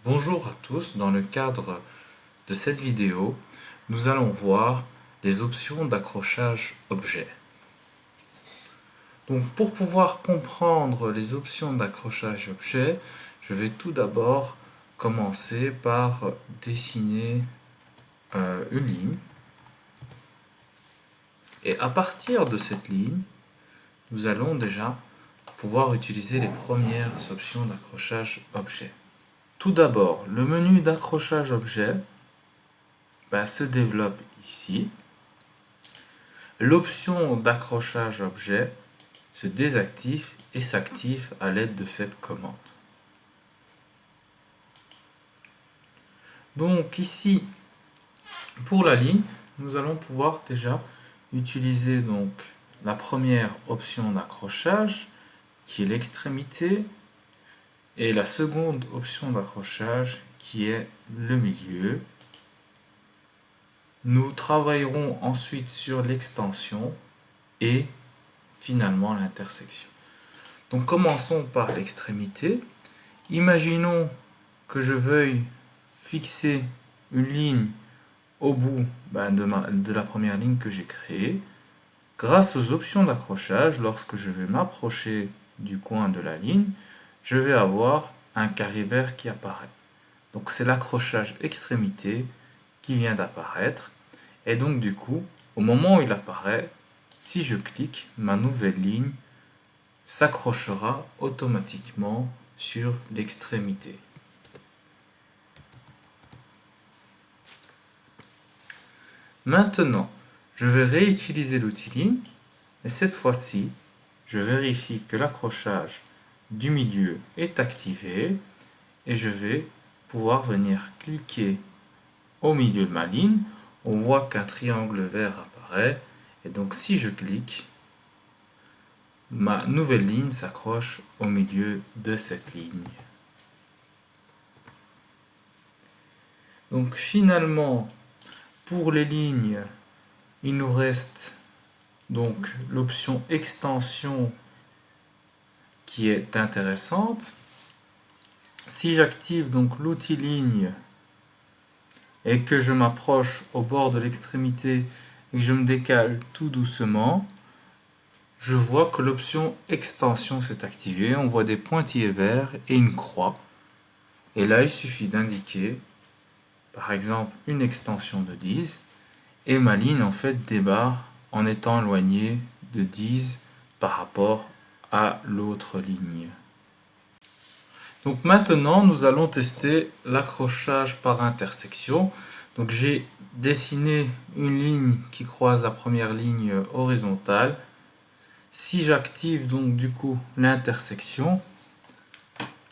Bonjour à tous, dans le cadre de cette vidéo, nous allons voir les options d'accrochage objet. Donc pour pouvoir comprendre les options d'accrochage objet, je vais tout d'abord commencer par dessiner une ligne. Et à partir de cette ligne, nous allons déjà pouvoir utiliser les premières options d'accrochage objet. Tout d'abord, le menu d'accrochage objet se développe ici. L'option d'accrochage objet se désactive et s'active à l'aide de cette commande. Donc ici, pour la ligne, nous allons pouvoir déjà utiliser donc la première option d'accrochage qui est l'extrémité et la seconde option d'accrochage qui est le milieu. Nous travaillerons ensuite sur l'extension et finalement l'intersection. Donc commençons par l'extrémité. Imaginons que je veuille fixer une ligne au bout de la première ligne que j'ai créée. Grâce aux options d'accrochage, lorsque je vais m'approcher du coin de la ligne, je vais avoir un carré vert qui apparaît. Donc c'est l'accrochage extrémité qui vient d'apparaître. Et donc du coup, au moment où il apparaît, si je clique, ma nouvelle ligne s'accrochera automatiquement sur l'extrémité. Maintenant, je vais réutiliser l'outil ligne, et cette fois-ci, je vérifie que l'accrochage du milieu est activé, et je vais pouvoir venir cliquer au milieu de ma ligne. On voit qu'un triangle vert apparaît, et donc si je clique, ma nouvelle ligne s'accroche au milieu de cette ligne. Donc finalement, pour les lignes, il nous reste donc l'option extension qui est intéressante. Si j'active donc l'outil ligne et que je m'approche au bord de l'extrémité et que je me décale tout doucement, je vois que l'option extension s'est activée. On voit des pointillés verts et une croix. Et là, il suffit d'indiquer, par exemple, une extension de 10 et ma ligne en fait débarre en étant éloignée de 10 par rapport à l'autre ligne. Donc maintenant, nous allons tester l'accrochage par intersection. Donc j'ai dessiné une ligne qui croise la première ligne horizontale. Si j'active donc du coup l'intersection,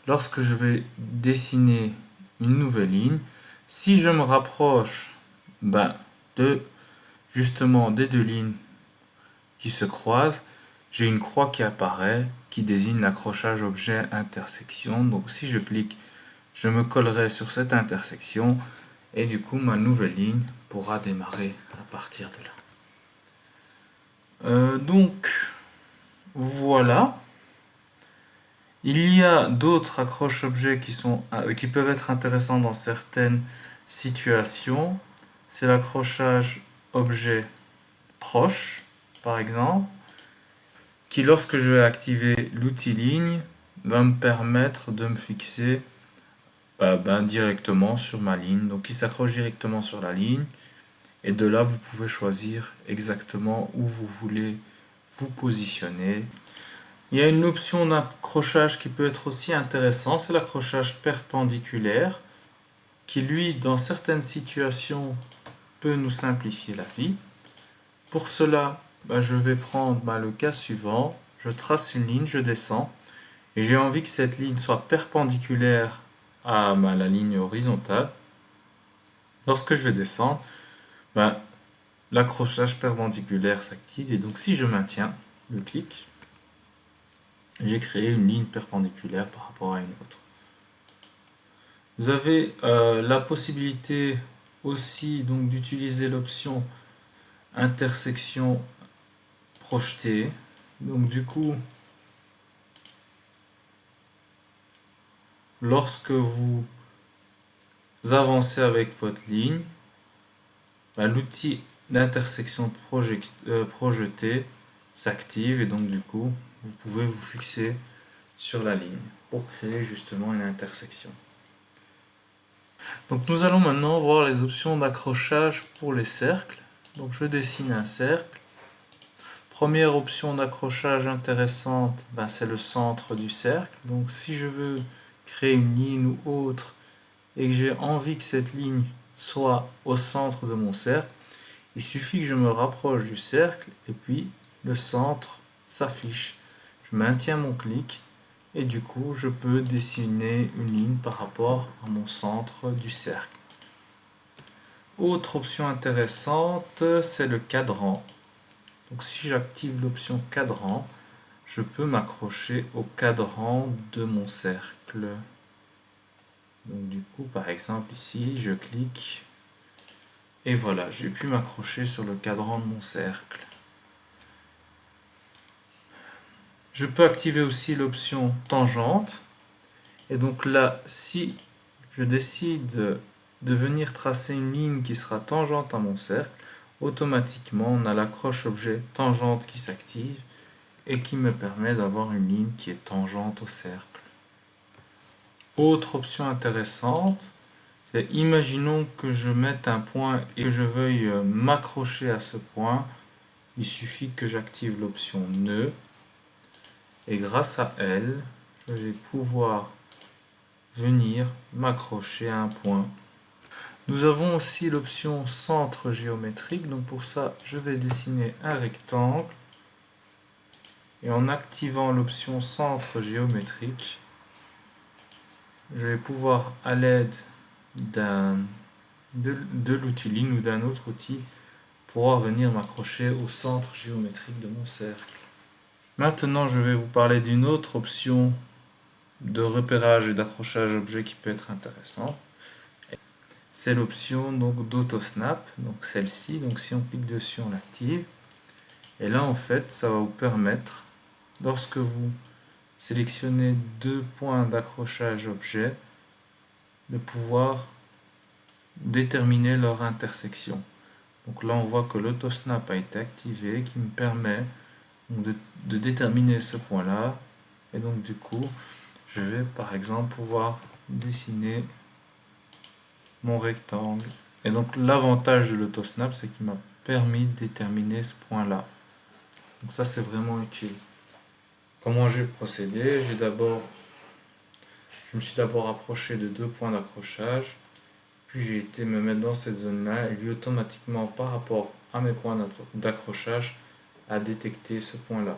lorsque je vais dessiner une nouvelle ligne, si je me rapproche justement des deux lignes qui se croisent, j'ai une croix qui apparaît qui désigne l'accrochage objet intersection. Donc si je clique, je me collerai sur cette intersection et du coup ma nouvelle ligne pourra démarrer à partir de là. Donc voilà. Il y a d'autres accroches objets qui peuvent être intéressants dans certaines situations. C'est l'accrochage objet proche, par exemple, qui lorsque je vais activer l'outil ligne, va me permettre de me fixer directement sur ma ligne. Donc il s'accroche directement sur la ligne. Et de là, vous pouvez choisir exactement où vous voulez vous positionner. Il y a une option d'accrochage qui peut être aussi intéressant, c'est l'accrochage perpendiculaire, qui lui, dans certaines situations, peut nous simplifier la vie. Pour cela, je vais prendre le cas suivant, je trace une ligne, je descends, et j'ai envie que cette ligne soit perpendiculaire à la ligne horizontale. Lorsque je vais descendre, l'accrochage perpendiculaire s'active, et donc si je maintiens le clic, j'ai créé une ligne perpendiculaire par rapport à une autre. Vous avez la possibilité aussi donc d'utiliser l'option intersection projetée. Donc du coup, lorsque vous avancez avec votre ligne, l'outil d'intersection projeté s'active et donc du coup vous pouvez vous fixer sur la ligne pour créer justement une intersection. Donc nous allons maintenant voir les options d'accrochage pour les cercles. Donc je dessine un cercle. Première option d'accrochage intéressante, c'est le centre du cercle. Donc si je veux créer une ligne ou autre et que j'ai envie que cette ligne soit au centre de mon cercle, il suffit que je me rapproche du cercle et puis le centre s'affiche. Je maintiens mon clic et du coup je peux dessiner une ligne par rapport à mon centre du cercle. Autre option intéressante, c'est le cadran. Donc si j'active l'option cadran, je peux m'accrocher au cadran de mon cercle. Donc du coup, par exemple ici, je clique et voilà, j'ai pu m'accrocher sur le cadran de mon cercle. Je peux activer aussi l'option tangente. Et donc là, si je décide de venir tracer une ligne qui sera tangente à mon cercle, automatiquement on a l'accroche objet tangente qui s'active et qui me permet d'avoir une ligne qui est tangente au cercle. Autre option intéressante, c'est imaginons que je mette un point et que je veuille m'accrocher à ce point. Il suffit que j'active l'option nœud et grâce à elle, je vais pouvoir venir m'accrocher à un point. Nous avons aussi l'option centre géométrique. Donc pour ça, je vais dessiner un rectangle. Et en activant l'option centre géométrique, je vais pouvoir, à l'aide de l'outil ligne ou d'un autre outil, pouvoir venir m'accrocher au centre géométrique de mon cercle. Maintenant, je vais vous parler d'une autre option de repérage et d'accrochage objet qui peut être intéressante. C'est l'option d'autosnap, donc celle-ci. Donc si on clique dessus, on l'active. Et là, en fait, ça va vous permettre, lorsque vous sélectionnez deux points d'accrochage objet, de pouvoir déterminer leur intersection. Donc là, on voit que l'autosnap a été activé, qui me permet de déterminer ce point-là. Et donc du coup, je vais par exemple pouvoir dessiner mon rectangle. Et donc l'avantage de l'autosnap, c'est qu'il m'a permis de déterminer ce point-là. Donc ça, c'est vraiment utile. Comment j'ai procédé? Je me suis d'abord approché de deux points d'accrochage, puis j'ai été me mettre dans cette zone-là, et lui automatiquement, par rapport à mes points d'accrochage, a détecté ce point-là.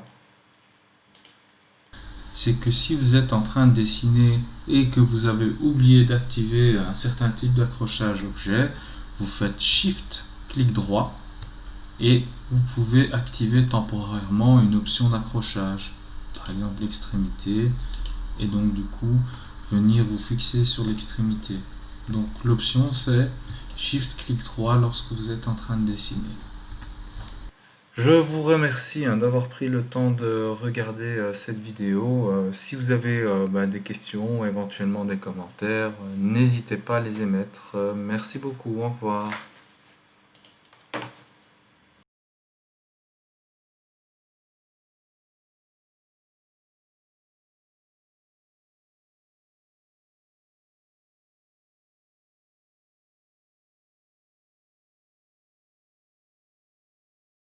C'est que si vous êtes en train de dessiner et que vous avez oublié d'activer un certain type d'accrochage objet, vous faites Shift, clic droit, et vous pouvez activer temporairement une option d'accrochage, par exemple l'extrémité, et donc du coup venir vous fixer sur l'extrémité. Donc l'option c'est Shift clic droit lorsque vous êtes en train de dessiner. Je vous remercie d'avoir pris le temps de regarder cette vidéo. Si vous avez des questions, éventuellement des commentaires, n'hésitez pas à les émettre. Merci beaucoup, au revoir.